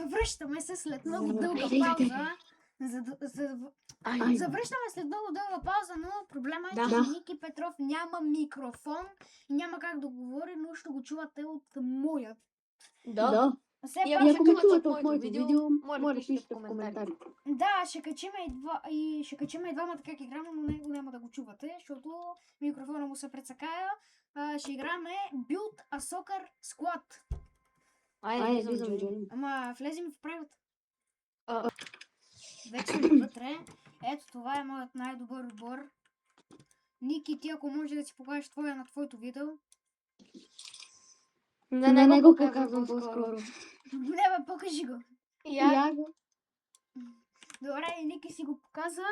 Завръщаме се след много дълга пауза. Завръщаме след много дълга пауза, но проблема е, че Ники Петров няма микрофон и няма как да говори, но ще го чувате от моят. Да. Все И пак ако ме чувате от моето видео, моля пишете в коментарите. Да, ще качим и двамата как играме, но него няма да го чувате, защото микрофона му се прецакая. Ще играме Build a Soccer Squad. Айде, влизам, Джони. Ама влезем в правилата. Вече сме вътре. Ето това е моят най-добър отбор. Ники, ти ако може да си покажеш твоя на твоето видео. Не го показвам по-скоро. Не бе, покажи го. Я го. Добре, и Ники си го показа.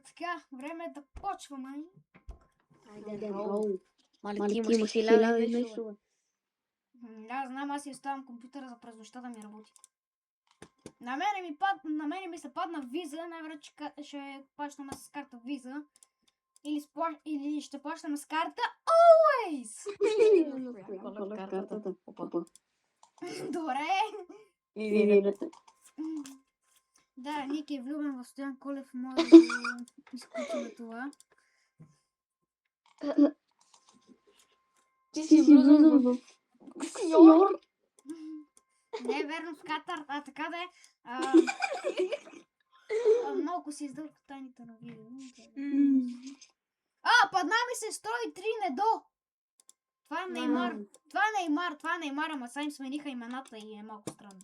Така, време е да почваме. Айде, бро. Мале, ти имаш 1000 и нещо. Да, знам, аз си оставам компютъра за през нощта да ми работи. На мене ми се падна виза, най-вероятно ще плащаме с карта виза. Или ще плащаме с карта Always! Добре. Да, Ники е влюбен в Стоян Колев, може да изключим това. Ти си влюбен в Ксиор? Не е верно в Катар, така да е. Малко си издълг тайните на видео. Падна ми се 103 недо! Това е Неймар. Това е Неймар, ама са им смениха имената и е малко странно.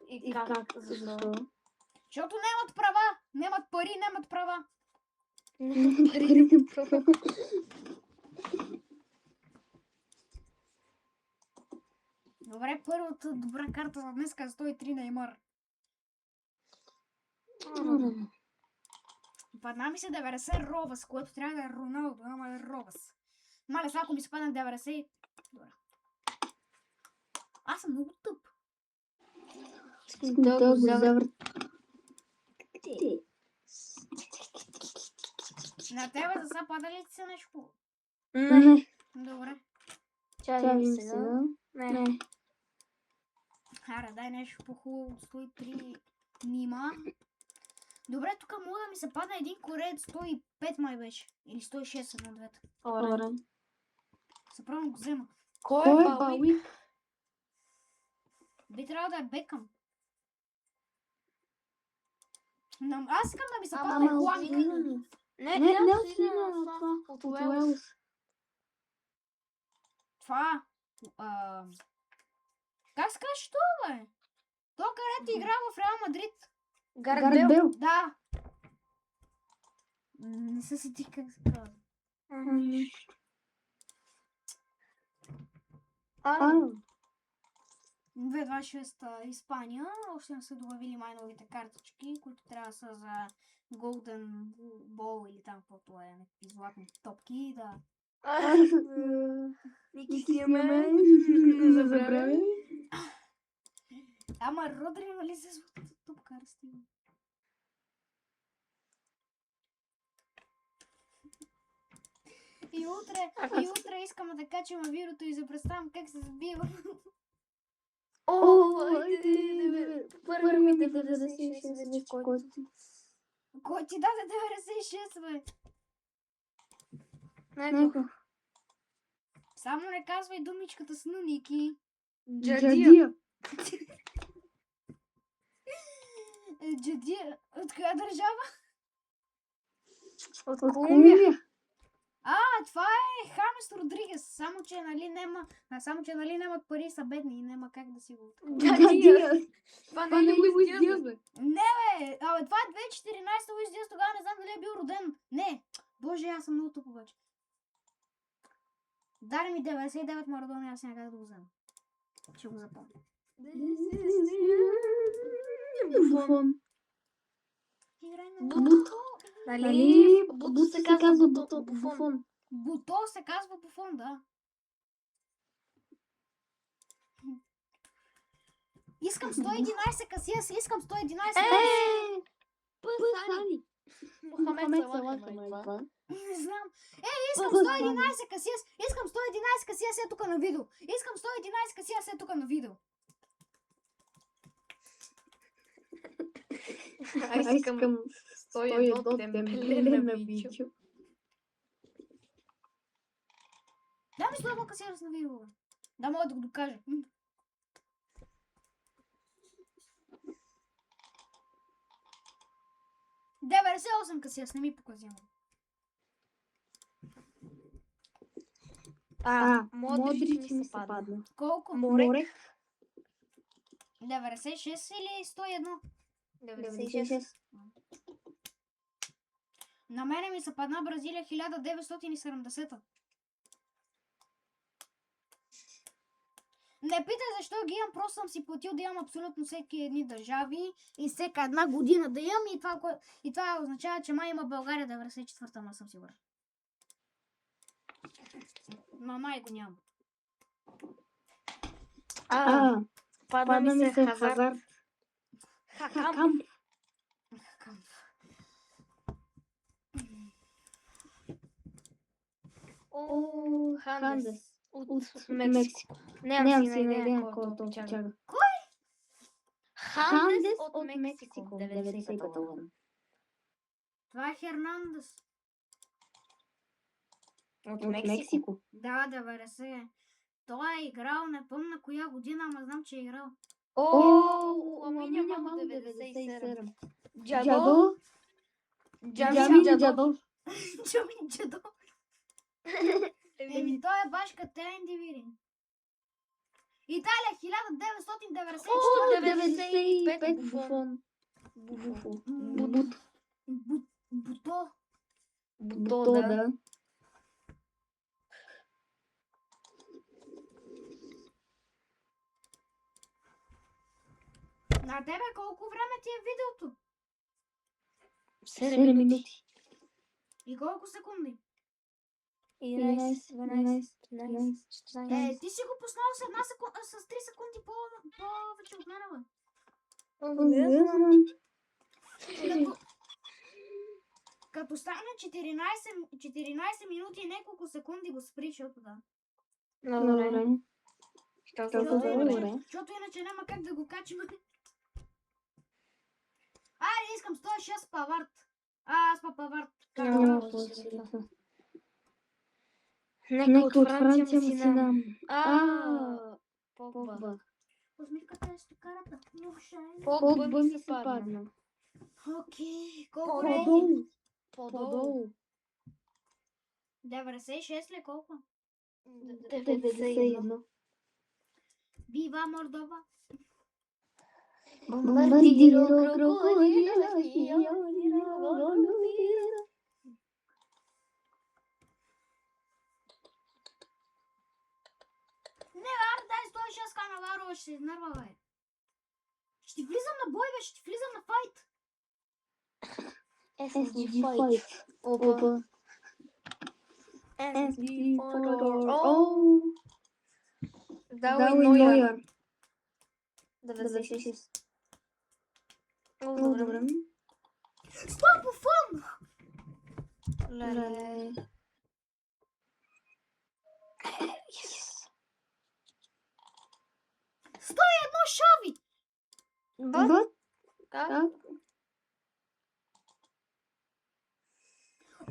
И как? Защо? Защото нямат права! Нямат пари, нямат права! Добре, първата добра карта за днеска е 103 Неймар. Падна ми се 90 Робас, което трябва да е Роналдо, ама е Робас. Мале, сега ако ми се падна 90... Добре. Аз съм много тъп. Искам да го завърт. На тебе за сега пада ли ти се нещо хубаво? Не. Добре. Чай сега. Не. Аре, дай нещо по-хубаво. 103 нима. Добре, тук мога да ми се падна един кореец, 105 май беше. Или 106 на двете. Орен. Съправно го взема. Кой е Бауик? Би трябвало да е Бекъм. Аз искам да ми се падна Хуанг. Не отслина на това. От Уелс. Това. Как се казваш това, бе? То където игра в Реал Мадрид. Гарбел. Да. Не се сетих как се казва. 226 Испания. Още не са добавили май новите картички, които трябва да са за Golden Ball или там каквото е, някакви златни топки, да. Ники си имаме. Не забравяй. Ама Родри, нали се златната топка разстига? И утре искам да качам видеото и да представям как се забива. Първите 96 вече, който... Кой ти даде 96, бе? Него. Само не казвай думичката с Нуники. Джадия. Джадия? От коя държава? От Колумбия. Това е Хамес Родригес. Само че нали нямат пари, са бедни и няма как да си го... Джадия. Това не е Луис Диаз, бе. Не, бе! Това е 2014 Луис Диаз, тогава не знам дали е бил роден. Не! Боже, аз съм много тук обаче. Дай ми 99 Марадона, аз няма как да го взема. Ще го запомня. Буфон. Играй на Буто. Нали? Буто се казва Буфон. Буто се казва Буфон, да. Искам 111 Касиас, искам 111 Пъсани. Мохамед Салах е това. Не знам. Искам 111 Касиас, искам 111 Касиас е тук на видео. Искам 111 Касиас е тук на видео. Аз искам 101 темпелена бичо. Да ми слабо касира с навивала. Да мога да го докажа. 98 касира, не ми показвам. Модрич ми се падна. Колко? Морех. 96 или 101? 96. На мене ми се падна Бразилия 1970. Не питай защо ги имам, просто съм си платил да имам абсолютно всеки едни държави и всека една година да имам и това означава, че май има България 94-та, ама съм сигурен. Май го няма. Падна ми се Хазард. Хакам. Хандес. От Мексико. Нямам си идея кой е чага. Хандес от Мексико. 95-та година. Това е Хернандес. От Мексико. Да, 90. Той е играл, не помня коя година, ама знам, че е играл. Ламин Ямал 97. Джадо. Джамин Джадо. Джамин Джадо. Еми, той е баш катен дивирин. Италия 1994. 95 Буфон. Буто, да. На тебе колко време ти е видеото? 7 минути. И колко секунди? 11, 12, 13, 14. Ти си го пуснал с 3 секунди повече от мен, бе. Не знам. Като стане 14 минути и няколко секунди го спри, защото да. Добре. Защото иначе няма как да го качим. Айде, искам 106 Павард. Аз Павард. Нека от Франция му си дам. Погба. Усмивката е стокарата. Погба ми се падна. Окей, колко рейтинг? По-долу. 96 ли колко? 91. Бива Мордова. Бомбардиро крокодила, Дай 106 Канаваро, ще се изнерва, бе. Ще влизам на бой, бе, ще влизам на файт. SSG Fight. Опа. SSG Fight. Дарвин Нойер. 96. Добре. Стоп, Буфон! Леле. Едно Шави! Как?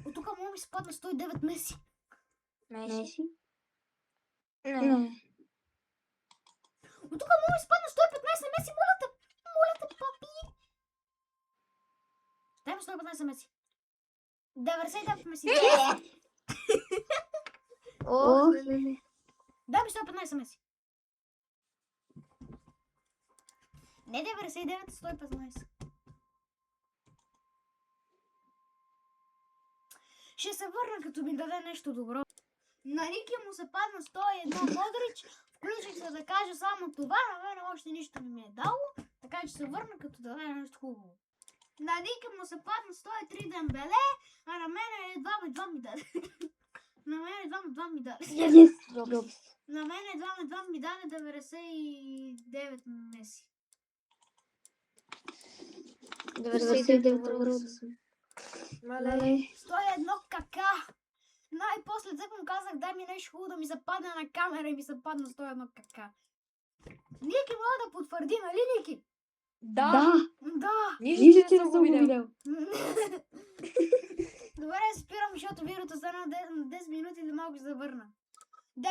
От тук мога ми се падна 109 Меси. Меси? Не. От тук мога ми се падна 115 Меси, моля те, папи! Дай ми 115 Меси. 99 Меси. Дай ми 115 Меси. Не 99, 115. Ще се върна, като ми даде нещо добро. На Рики му се падна 101 Модрич. Включих се да кажа само това. На мен още нищо не ми е дало. Така че се върна, като даде нещо хубаво. На Рики му се падна 103 Дембеле, а на мен едва ми даде. На мен едва ми даде. На мен едва ми даде 99 Меси. 99 101 кака. Най-после взех му казах, дай ми нещо хубаво да ми западне на камера и ми се падна 101 кака. Ники мога да потвърди, нали, Ники? Да. Да. Нищо, че не съм го видял. Добре, спирам, защото видеото стана на 10 минути или малко ще завърна. 99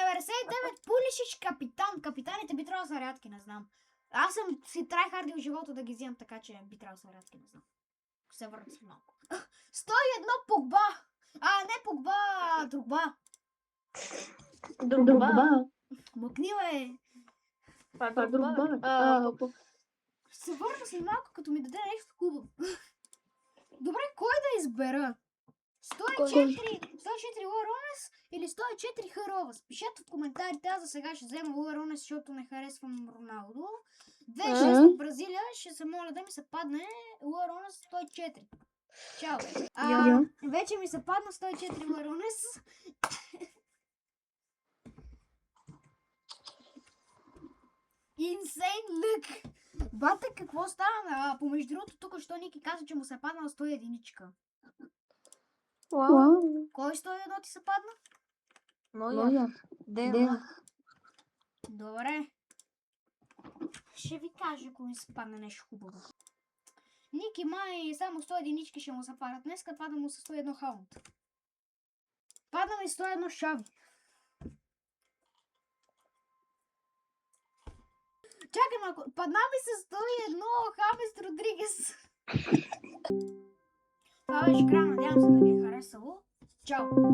пулишич капитан. Капитаните би трябвало да са рядки, не знам. Аз съм си трайхардил живота да ги взимам, така че би трябвало да са рядки, не знам. Се върна си малко. 101 Погба. Не Погба, а Другба. Другба. Мъкни, бе. Това Другба. Се върна си малко, като ми даде нещо хубаво. Добре, кой да избера? 104 Луаронес или 104 Харовас? Пишете в коментарите, аз за сега ще взема Луаронес, защото не харесвам Роналдо. 2-6 Бразилия, ще се моля да ми се падне Луаронес 104. Чао, бе. Вече ми се падна 104 Луаронес. Insane look! Бате, какво стана? Помежду другото, тук що Ники каза, че му се падна 101. Вау. Кой 101 ти се падна? Ноя. Добре. Ще ви кажа, ако ми се падне нещо хубаво. Ники май само 101 ще му се падат. Днеска падна му с 101 Хаунд. Падна ми 101 Шави. Чакай малко, падна ми с 101 Хамес Родригес. Това беше края, надявам се да ви е харесало. Чао!